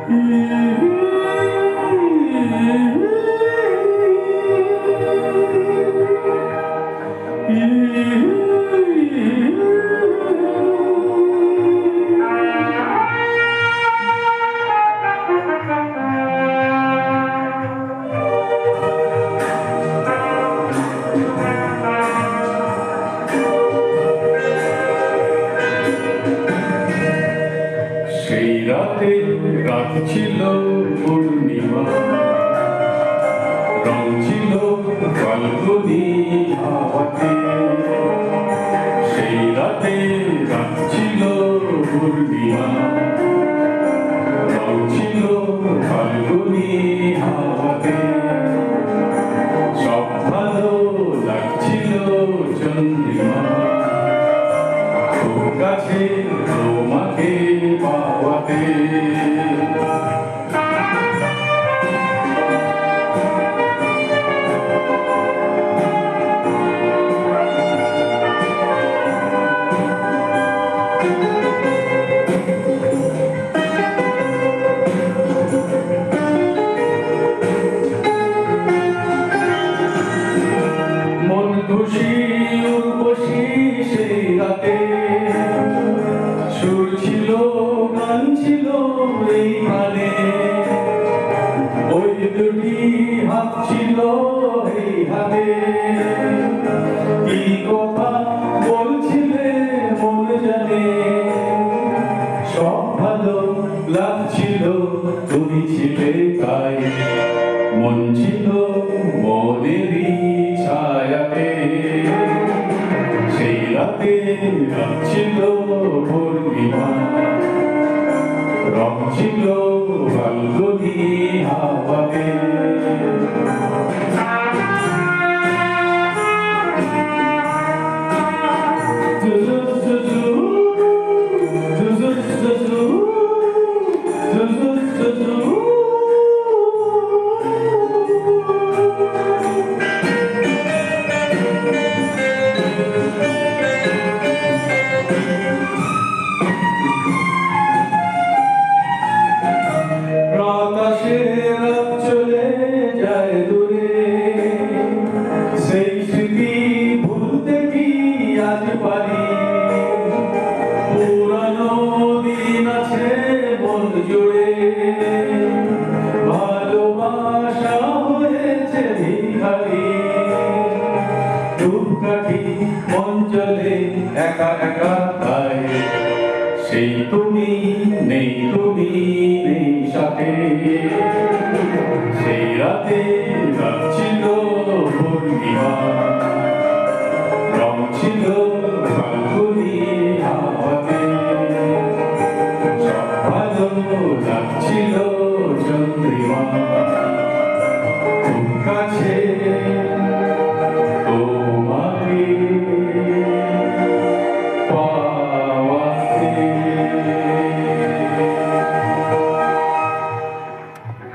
সেই রাতে রাত ছিল পূর্ণিমা, রং ছিল ফাল্গুনি হাওয়াতে। সেই রাতে রাত ছিল পূর্ণিমা, রং ছিল ফাল্গুনি হাওয়াতে। সব ভালো লাগছিল চন্দ্রিমা, খুব কাছে তোমাকে পাওয়াতে। মন খুশি উর্বশী সেই রাতে, সুর ছিল গান ছিল এই গানে। ওই দুটি হাত ছিল এই হাতে, কি কথা বলছিলে মন জানে। সব ভালো লাগছিল তুমি ছিলে তাই, মন ছিল মনেরই ছায়াতে। সেই রাতে রাত ছিল পূর্ণিমা, রং ছিল ফাল্গুনি হাওয়াতে। বাতাসে রাত চলে যায় দূরে, সেই স্মৃতি ভুলতে কি আজ পারি। পুরানো দিন আছে মন জুড়ে, ভালোবাসা হয়েছে ভিখারি। ধূপকাঠি মন চলে একা একা তাই, সেই তুমি নেই, তুমি নেই সাথে। সেই রাতে রাত ছিল